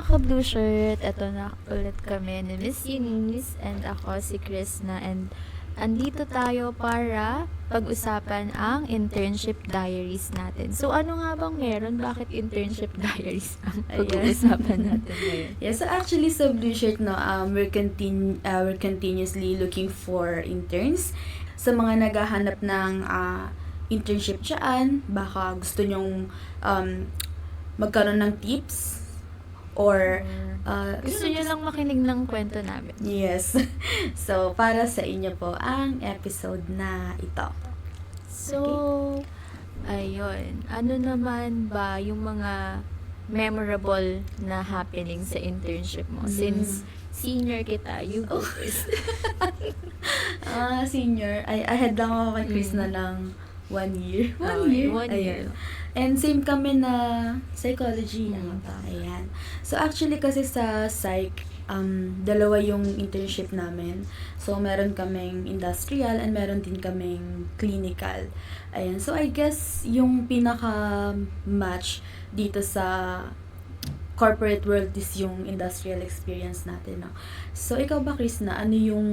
ka-Blue Shirt, eto na ulit kami ni Miss Eunice and ako si Krishna and andito tayo para pag-usapan ang internship diaries natin. So ano nga bang meron? Bakit internship diaries ang pag-uusapan natin ngayon? Yeah, so actually sa Blue Shirt, no, we're continuously looking for interns. Sa mga naghahanap ng internship dyan, baka gusto nyong magkaroon ng tips or Gusto nyo lang makinig ng kwento namin. yes. So, para sa inyo po ang episode na ito. So, ayun. Ano naman ba yung mga memorable na happening sa internship mo? Since senior kita, you go first. Senior, ahead lang ako kay Chris na ng 1 year. One year. Ayan. And same kami na psychology. Ayan. So actually kasi sa psych, dalawa yung internship namin. So meron kaming industrial and meron din kaming clinical. Ayan. So I guess yung pinaka-match dito sa corporate world is yung industrial experience natin. No? So ikaw ba, Chris, na ano yung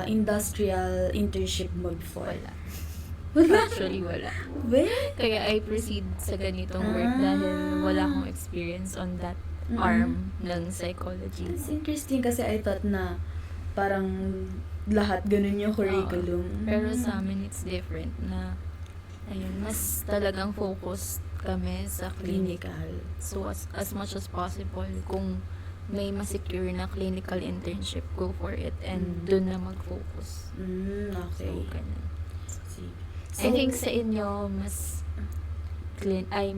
industrial internship mo before? Actually, wala. Well, Kaya I proceed sa ganitong work dahil wala akong experience on that arm ng psychology. it's interesting kasi I thought na parang lahat ganun yung curriculum. Pero sa amin, it's different na ayun, mas talagang focused kami sa clinic. Clinical. So, as much as possible, kung may masecure na clinical internship, go for it and dun na mag-focus. Okay. So, ganun. See. I think sa inyo, mas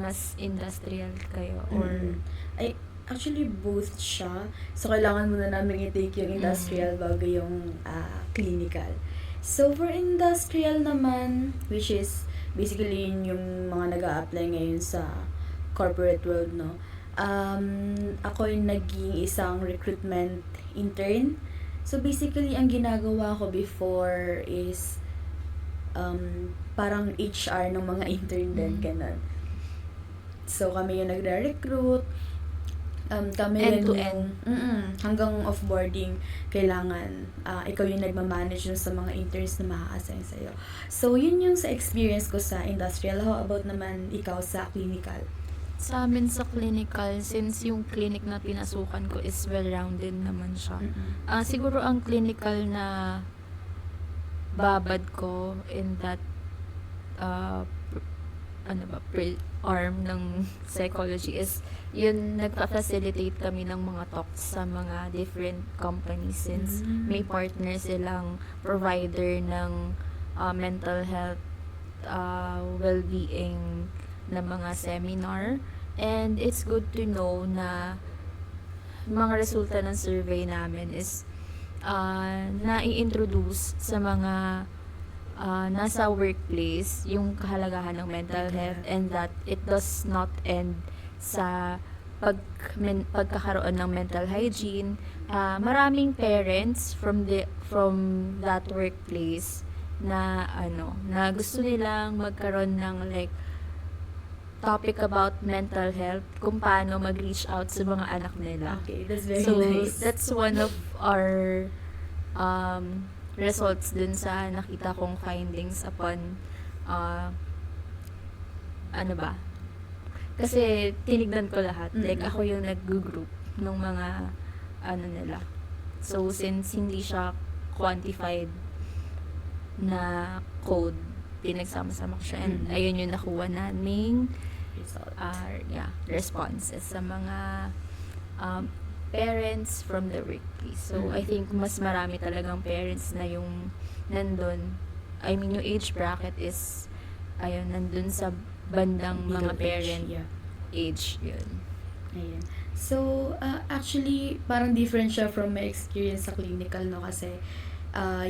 mas industrial kayo or Actually, both siya. So, kailangan muna namin i-take yung industrial bago yung clinical. So, for industrial naman, which is basically yung mga nag-a-apply ngayon sa corporate world, no? Ako yung naging isang recruitment intern. So, basically, ang ginagawa ko before is parang HR ng mga intern din, ganun. So, kami yung nagre-recruit. Kami End to yung hanggang offboarding, kailangan ikaw yung nagmamanage sa mga interns na maa-assign sa'yo. So, yun yung sa experience ko sa industrial. How about naman ikaw sa clinical? sa amin sa clinical, since yung clinic na pinasukan ko is well-rounded naman siya. Siguro ang clinical na babad ko in that arm ng psychology is yun, nagpa-facilitate kami ng mga talks sa mga different companies since may partner silang provider ng mental health well-being na mga seminar, and it's good to know na mga resulta ng survey namin is na-i-introduce sa mga nasa workplace yung kahalagahan ng mental health and that it does not end sa pagkakaroon ng mental hygiene. Maraming parents from that workplace na na gusto nilang magkaroon ng like topic about mental health, kung paano mag-reach out sa mga anak nila. Okay, that's very So, nice. that's one of our results dun sa nakita kong findings upon kasi tinignan ko lahat. Like, ako yung nag-group ng mga nila. So, since hindi siya quantified na code, pinagsama-sama ko siya. And ayun yung nakuha naming responses sa mga parents from the workplace. So, I think mas marami talagang parents na yung nandun. I mean, yung age bracket is nandun sa bandang mga parent age yun. Ayan. So, actually, parang different siya from my experience sa clinical, no? Kasi,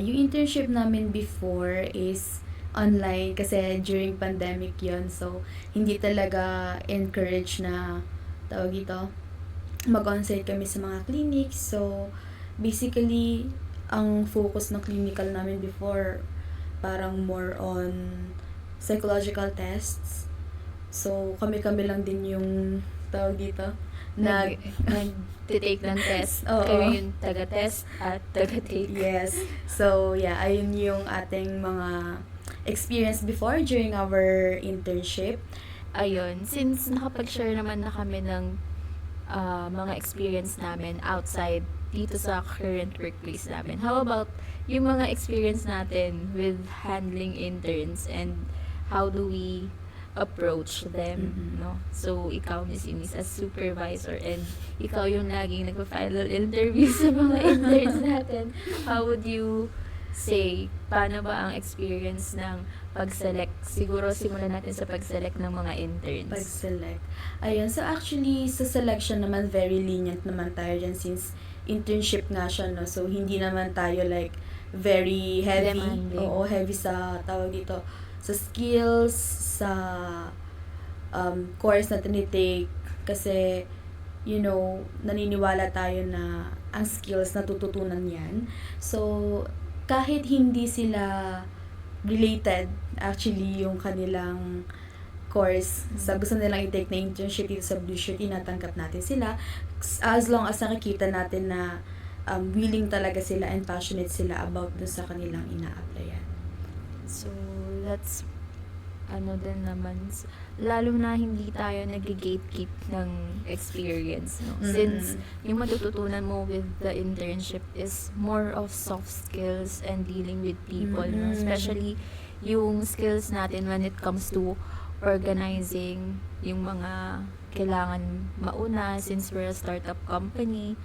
yung internship namin before is online kasi during pandemic yon. So, hindi talaga encourage na tawag ito, mag-onsite kami sa mga clinics. So, basically, ang focus ng clinical namin before parang more on psychological tests. So, kami-kami lang din yung tawag dito, nag-take ng test. Oo. Kayo yung taga-test at taga-take. Yes. So, yeah, ayun yung ating mga experience before during our internship. Ayun, since nakapag-share naman na kami ng mga experience namin outside dito sa current workplace namin, how about yung mga experience natin with handling interns and how do we approach them, Mhm. no? So, ikaw, Miss Eunice, as supervisor and ikaw yung laging nagpa-final interview sa mga interns natin, how would you say, paano ba ang experience ng pag-select? Siguro simulan natin sa pag-select ng mga interns. Pag-select. Ayun. So, actually, sa selection naman, very lenient naman tayo dyan since internship nga siya, no? So, hindi naman tayo like very heavy. Demanding. Oo, heavy sa tawag dito. Sa skills, sa course na tinitake. Kasi, you know, naniniwala tayo na ang skills natututunan yan. So, kahit hindi sila related, actually, yung kanilang course, sa gusto nilang i-take na internship dito sa Blue Shirt, tinatanggap natin sila. As long as nakikita natin na willing talaga sila and passionate sila about dun sa kanilang ina-applyan. So, that's din naman, lalo na hindi tayo nag-gatekeep ng experience, no? Since yung matututunan mo with the internship is more of soft skills and dealing with people, no? Especially yung skills natin when it comes to organizing yung mga kailangan mauna since we're a startup company,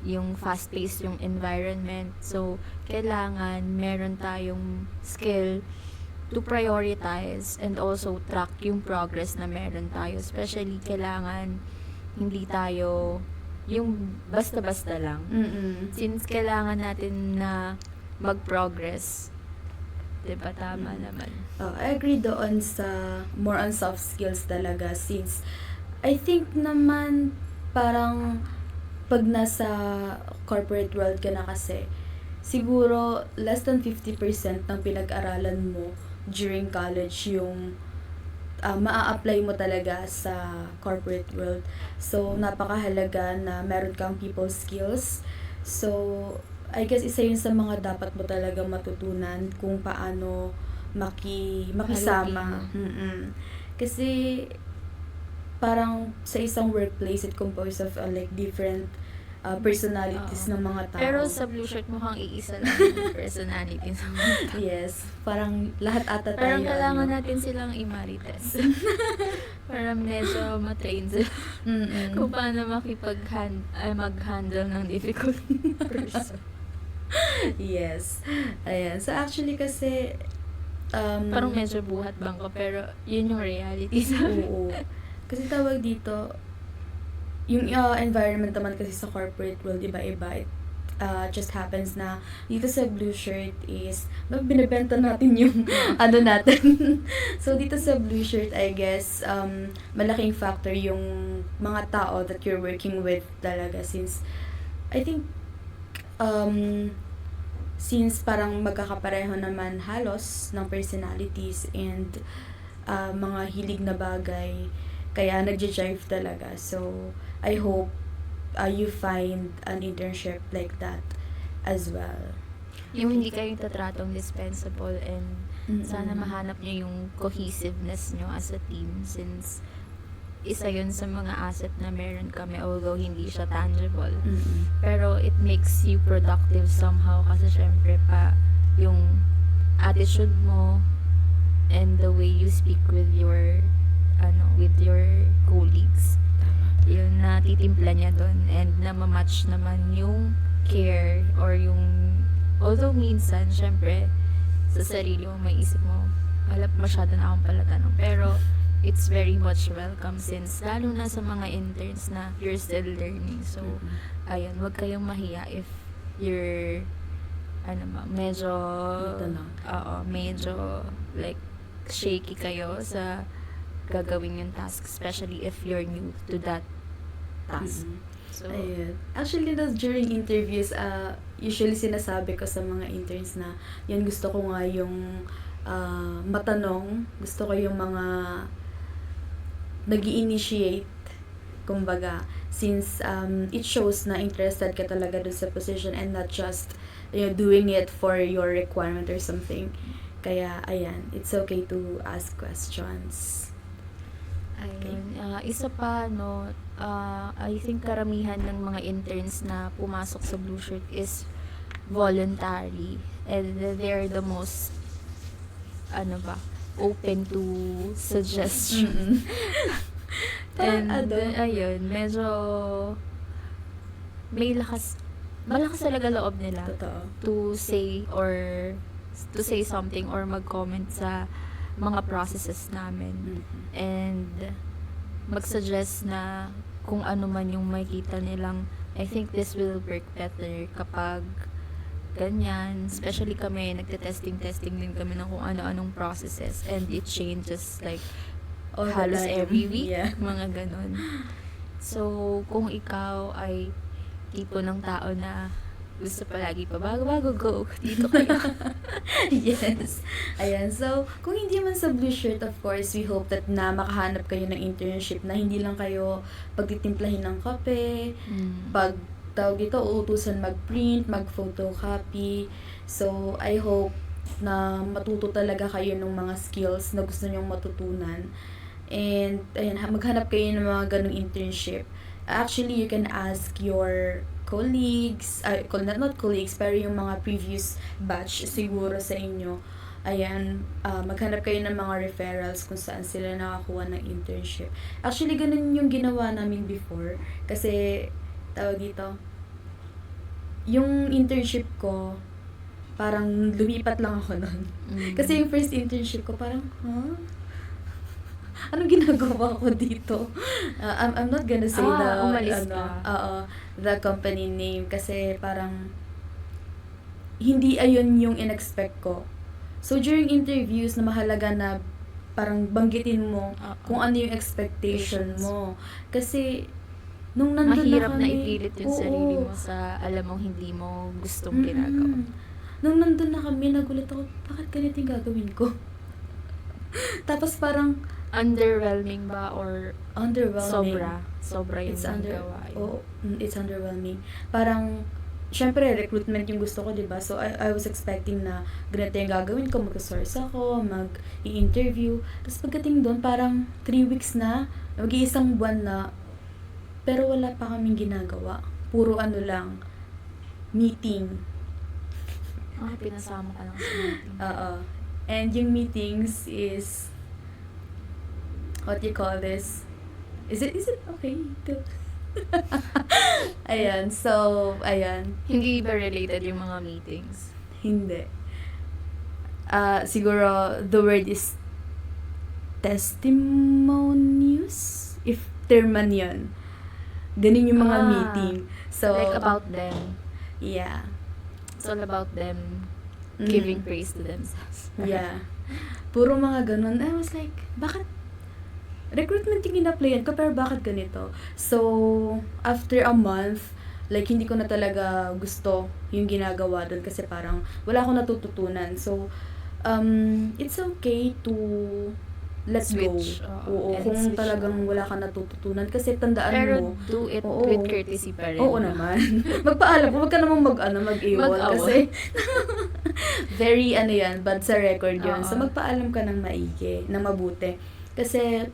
yung fast-paced yung environment. So, kailangan meron tayong skill to prioritize and also track yung progress na meron tayo. Especially, kailangan hindi tayo yung basta-basta lang. Since kailangan natin na mag-progress. Diba? Tama naman. I agree doon sa more on soft skills talaga since I think naman parang pag nasa corporate world ka na kasi siguro less than 50% ng pinag-aralan mo during college yung maa-apply mo talaga sa corporate world. So, napakahalaga na meron kang people skills. So, I guess isa yun sa mga dapat mo talaga matutunan kung paano makisama. Kasi parang sa isang workplace, it composed of like different personalities ng mga tao. Pero sa Blue Shirt mukhang iisa lang yung personality sa mga tao. Yes, parang lahat ata tayo. Parang kailangan natin silang i-marites. Para medyo matrain sila kung paano mag-handle ng difficult person. Yes. Ayan. So actually kasi parang medyo buhat bangko pero yun yung reality sa oo. Kasi tawag dito yung environment naman kasi sa corporate world iba-iba. It just happens na dito sa Blue Shirt is binibenta natin yung ano natin. So dito sa Blue Shirt, I guess malaking factor yung mga tao that you're working with talaga since I think since parang magkakapareho naman halos ng personalities and mga hilig na bagay, kaya nagja-jive talaga. So, I hope you find an internship like that as well. Yung hindi kayo tatratong dispensable and sana mahanap nyo yung cohesiveness nyo as a team since isa yun sa mga asset na meron kami although hindi siya tangible. Pero it makes you productive somehow kasi syempre pa yung attitude mo and the way you speak with your colleagues. Yun na titimpla niya doon and namamatch naman yung care or yung although minsan syempre sa sarili mo may isip mo wala masyado na akong palatanong pero it's very much welcome since lalo na sa mga interns na you're still learning. So, ayun, wag kayong mahiya if you're medyo like shaky kayo sa gagawin yung task, especially if you're new to that task. So, ayun. Actually, during interviews, usually sinasabi ko sa mga interns na yan gusto ko nga yung matanong, gusto ko yung mga nag-i-initiate kumbaga, since it shows na interested ka talaga dun sa position and not just doing it for your requirement or something. Kaya, ayan, it's okay to ask questions. Ayun. Isa pa, no, I think karamihan ng mga interns na pumasok sa Blue Shirt is voluntary. And they're the most, open to suggestion. And, ayun, medyo malakas talaga loob nila Totoo. to say something or mag-comment sa mga processes namin. And mag-suggest na kung ano man yung makita nilang, I think this will work better kapag ganyan. Especially kami, nagte-testing din kami ng kung ano-anong processes and it changes like All the halos time. every week, Yeah. mga ganon. So, kung ikaw ay tipo ng tao na gusto palagi pa bago, go, dito kayo. Yes. Ayan. So, kung hindi man sa Blue Shirt, of course, we hope that na makahanap kayo ng internship na hindi lang kayo pagtitimplahin ng kape, pag tawag dito, uutusan mag-print, mag-photocopy. So, I hope na matuto talaga kayo ng mga skills na gusto nyong matutunan. And, ayan, maghanap kayo ng mga ganong internship. Actually, you can ask your colleagues, not colleagues, pero yung mga previous batch siguro sa inyo. Ayan, maghanap kayo ng mga referrals kung saan sila nakakuha ng internship. Actually, ganun yung ginawa namin before. Kasi, tawag dito, yung internship ko, parang lumipat lang ako nun. Kasi yung first internship ko, parang, anong ginagawa ko dito? I'm not gonna say umalis ka. The company name kasi parang hindi ayun yung in-expect ko. So during interviews na mahalaga na parang banggitin mo kung ano yung expectation mo. Kasi nung nandun mahirap na kami, na ipilit yung sarili mo sa alam mong hindi mo gustong ginagawa. Nung nandun na kami, nagulat ako, bakit ganito yung gagawin ko? Tapos parang Underwhelming ba or underwhelming. Sobra yung nagawa. It's underwhelming. Parang, syempre, recruitment yung gusto ko, diba? So, I was expecting na ganito yung gagawin ko, mag-source ako, mag-i-interview. Tapos pagdating doon, parang 3 weeks na, mag-iisang buwan na, pero wala pa kaming ginagawa. Puro lang, meeting. Pinasama ka lang sa meeting. And yung meetings is, what do you call this? Is it okay to? Ayan, so, ayan. Hindi ba related yung mga meetings? Hindi. Siguro, the word is testimonious? If term man yun. Ganun yung mga meeting. So, like about them. Yeah. It's all about them giving praise to themselves. Yeah. Puro mga ganun. I was like, bakit? Recruitment yung in-applyan ko, pero bakit ganito? So, after a month, like, hindi ko na talaga gusto yung ginagawa doon kasi parang wala akong natututunan. So, it's okay to let Switch. go. Oo, kung switch talagang wala kang natututunan. Kasi tandaan pero mo, do it oo. with courtesy pa rin. oo naman. Magpaalam ko, wag ka namang mag-iwal. Mag-awol. Kasi, very, bad sa record yun. So, Oo. magpaalam ka ng maigi, ng mabuti. Kasi,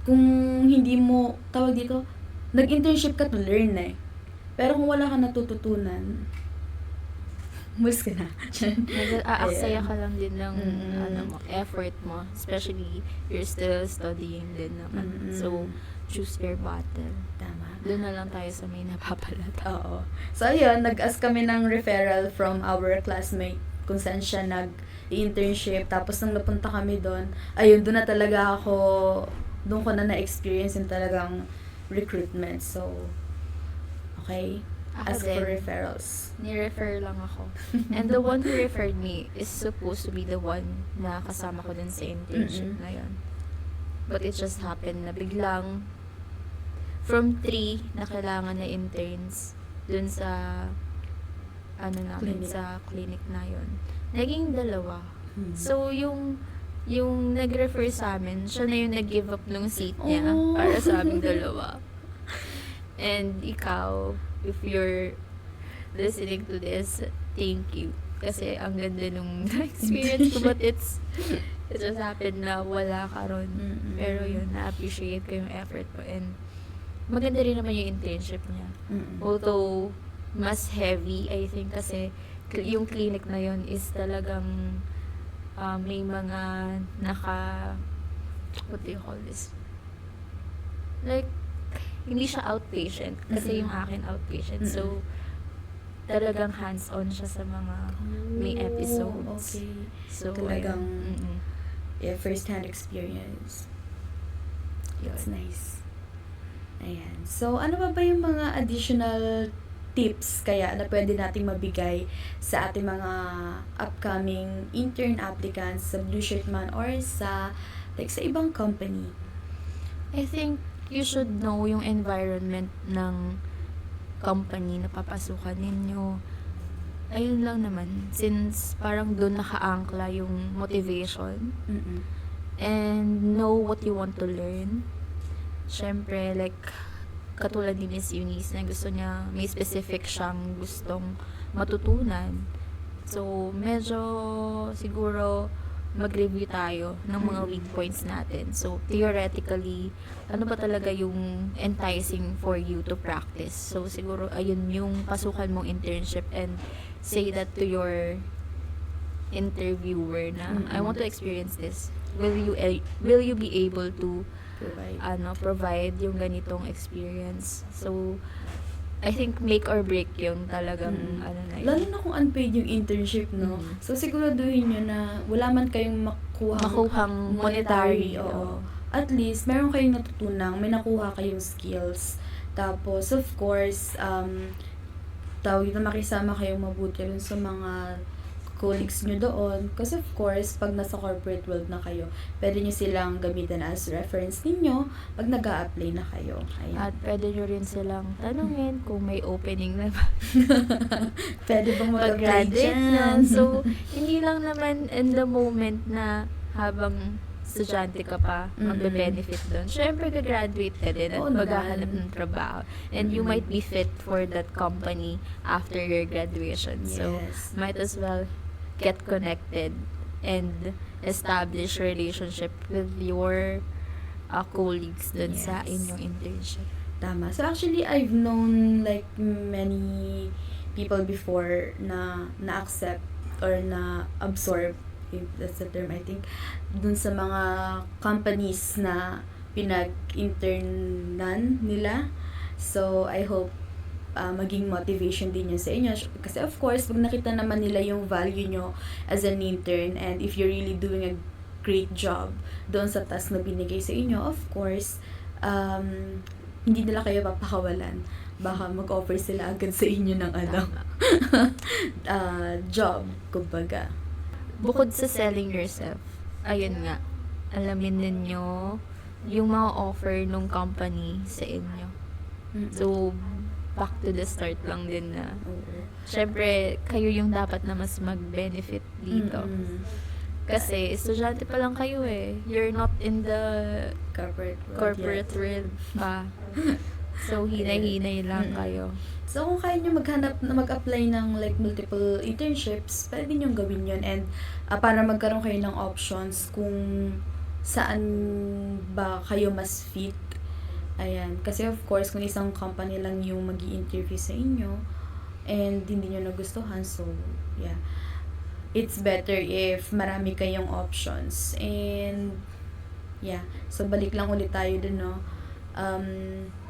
kung hindi mo, tawag dito, nag-internship ka to learn Pero kung wala ka natututunan, mulis ka na. Aaksaya ka lang din ng effort mo. Especially, you're still studying din naman. So, choose your battle. Tama. Doon na lang tayo sa may napapalata. Oo. So, ayun, nag-ask kami ng referral from our classmate kung saan siya nag-internship. Tapos, nung napunta kami doon, ayun, doon na talaga doon ko na na-experience yung talagang recruitment. So, okay. Ask for referrals. Ni-refer lang ako. And the one who referred me is supposed to be the one na kasama ko din sa internship na yun. But it just happened na biglang from 3 na kailangan na interns dun sa namin, Clinic. sa clinic na yun. Naging 2. So, yung yung nag-refer sa amin, siya na yung nag-give up ng seat niya Oh. para sa aming dalawa. And ikaw, if you're listening to this, thank you. Kasi ang ganda nung experience ko, but it just happened na wala ka ron. Mm-mm. Pero yun, na-appreciate ko yung effort mo. And maganda rin naman yung internship niya. Mm-mm. Although, mas heavy, I think, kasi yung clinic na yun is talagang may mga what do you call this? Like, hindi siya outpatient. Kasi yung akin outpatient. So, talagang hands-on siya sa mga may Oh, episodes. Okay. So, Talagang ayun. yeah, first-hand experience. Yun. That's nice. Ayan. So, ano ba yung mga additional tips kaya na pwede nating mabigay sa ating mga upcoming intern applicants sa Blue Shirt Man or sa sa ibang company? I think you should know yung environment ng company na papasukan ninyo. Ayun lang naman. Since parang doon nakaangkla yung motivation Mm-mm. and know what you want to learn. Syempre, like, katulad ni Miss Eunice na gusto niya, may specific siyang gustong matutunan. So, medyo siguro mag-review tayo ng mga weak points natin. So, theoretically, ano ba talaga yung enticing for you to practice? So, siguro, ayun yung pasukan mong internship and say that to your interviewer na, I want to experience this. Will you be able to provide yung ganitong experience? So, I think make or break yung talagang na yun. Lalo na kung unpaid yung internship, no? So, siguraduhin nyo na wala man kayong makuhang monetary. Oo. At least, meron kayong natutunang, may nakuha kayong skills. Tapos, of course, tawag na makisama kayong mabuti rin sa mga colleagues nyo doon. Kasi of course, pag nasa corporate world na kayo, pwede nyo silang gamitin as reference ninyo pag nag-a-apply na kayo. Ayan. At pwede nyo rin silang tanungin kung may opening na ba. Pwede bang mag-apply Pag-graduate dyan? na. So, hindi lang naman in the moment na habang estudyante ka pa, magbe-benefit doon. Siyempre, gagraduate ka din at Oo maghahanap naman. ng trabaho. And you might be fit for that company after your graduation. So, Yes. might as well get connected and establish relationship with your colleagues dun sa Yes. inyong internship. Tama. So actually, I've known like many people before na na-accept or na-absorb, if that's the term, I think, dun sa mga companies na pinag-internan nila. So, I hope maging motivation din yun sa inyo. Kasi of course, pag nakita naman nila yung value nyo as an intern and if you're really doing a great job doon sa task na binigay sa inyo, of course, hindi nila kayo papakawalan. Baka mag-offer sila agad sa inyo ng job, kumbaga. Bukod sa selling yourself, ayun nga, alamin ninyo yung mga offer ng company sa inyo. So, back to the start lang din na, syempre, kayo yung dapat na mas mag-benefit dito. Kasi, estudyante pa lang kayo eh. You're not in the corporate world pa. So, hinay-hinay lang kayo. So, kung kaya nyo mag-apply ng like multiple internships, pwede nyo gawin yun. And para magkaroon kayo ng options kung saan ba kayo mas fit. Ayan. Kasi of course, kung isang company lang yung mag-i-interview sa inyo and hindi nyo nagustuhan, so, yeah. It's better if marami kayong options. And, yeah. So, balik lang ulit tayo dun, no?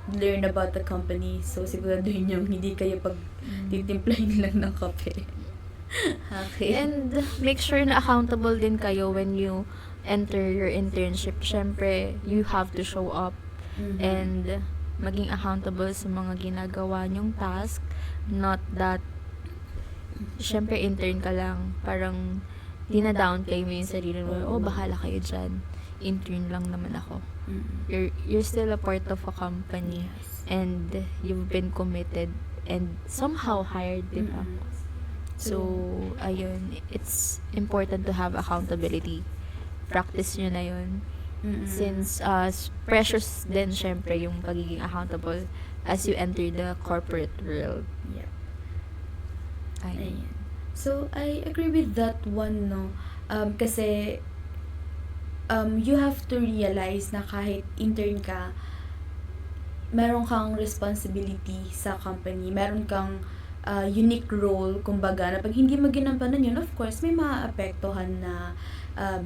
Learn about the company. So, siguraduhin nyo hindi kayo titimplahin lang ng kape. Okay. And make sure na accountable din kayo when you enter your internship. Syempre, you have to show up and maging accountable sa mga ginagawa nyong task. Not that, syempre, intern ka lang. Parang, dina-down kayo mo yung sarili mo. Oh, bahala kayo dyan. Intern lang naman ako. You're still a part of a company. And you've been committed and somehow hired, di ba? So, ayun, it's important to have accountability practice nyo na yun. Mm-mm. Since precious din syempre yung pagiging accountable as you enter the corporate world. Yep. Ayun. Ayan. So, I agree with that one, no? Kasi, you have to realize na kahit intern ka, meron kang responsibility sa company, meron kang unique role, kumbaga, na pag hindi mo ginampanan yun, of course, may maaapektuhan na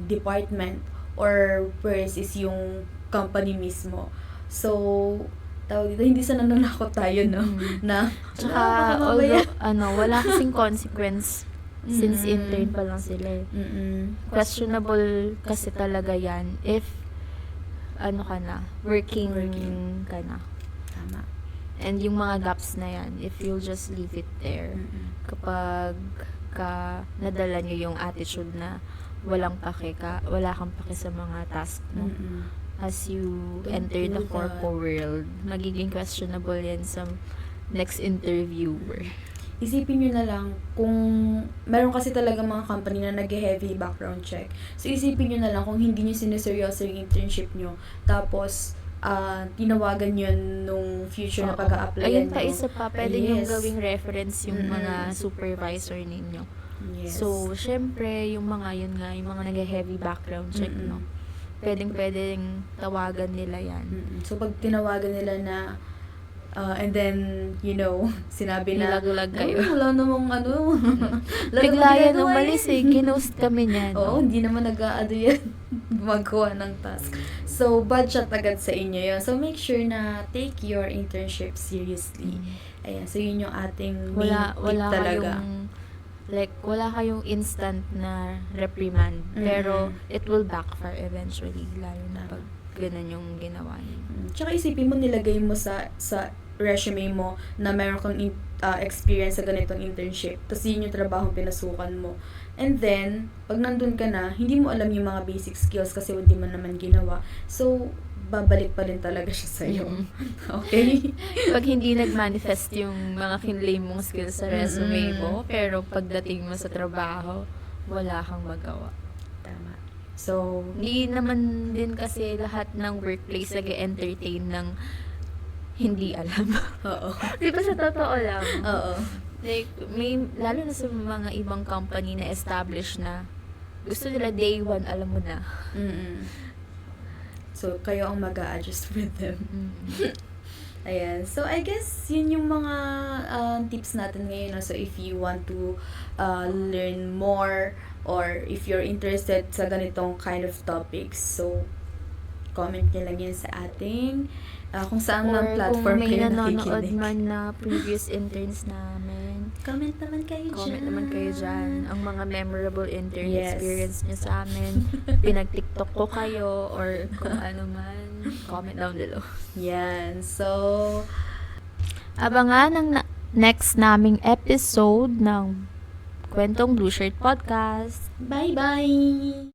department or worse is yung company mismo. So, tawag dito, hindi sa nananakot tayo, no? Na, Tsaka, baka mamaya. although, wala kasing consequence since Mm-mm. intern pa lang sila eh. Mm-mm. Questionable kasi talaga yan if working ka na. Tama. And yung mga gaps na yan, if you'll just leave it there, Mm-mm. kapag nadala nyo yung attitude na wala kang pake sa mga task mo, Mm-mm. as you Don't enter the do corpo that. world, magiging questionable yan sa next interviewer. Isipin nyo na lang, kung meron kasi talaga mga company na nag-heavy background check. So, isipin nyo na lang kung hindi nyo sineseryoso yung internship nyo, tapos, tinawagan yun nung future na pag-a-applyan Ayun pa, nyo. isa pa, pwede nyo Yes. gawing reference yung Mm-mm. mga supervisor ninyo. Yes. So, syempre, yung mga nag-heavy background check, Mm-mm. no? Pwedeng tawagan nila yan. Mm-mm. So, pag tinawagan nila na, and then, sinabi na, Nilagulag kayo. wala namang wala Bigla namang yan ginagawa umalis eh. Ginost kami niyan. Oo, hindi naman nag-aado yan. Magawa ng task. So, bad shot agad sa inyo yun. So, make sure na take your internship seriously. Ayan, so yun yung ating main Wala tip talaga. wala kayong instant na reprimand. Pero, Mm-mm. it will backfire eventually. Lalo na pag ganun yung ginawa niyo. Tsaka isipin mo, nilagay mo sa resume mo na meron kang experience sa ganitong internship. Tapos yun yung trabaho pinasukan mo. And then, pag nandun ka na, hindi mo alam yung mga basic skills kasi hindi mo naman ginawa. So, babalik pa rin talaga siya sa'yo. Okay? Pag hindi nag-manifest yung mga kinlay mong skills sa resume mo, pero pagdating mo sa trabaho, wala kang magawa. Tama. So, Hindi naman din kasi lahat ng workplace nag-entertain ng hindi alam. oo. Di ba sa totoo lang? Oo. Like, lalo na sa mga ibang company na established na, gusto nila day one, alam mo na. Mm-mm. So, kayo ang mag-a-adjust with them. Ayan. So, I guess, yun yung mga tips natin ngayon. No? So, if you want to learn more or if you're interested sa ganitong kind of topics, so, comment nyo lang yan sa ating kung saan man platform kung may kayo nanonood nakikinig. man na previous interns namin, Comment naman kayo dyan. comment naman kayo dyan. Ang mga memorable intern Yes. experience nyo sa amin. Pinag-tiktok ko kayo or kung ano man. Comment down below. Yan. So, Abangan ang next naming episode ng Kwentong Blue Shirt Podcast. bye-bye!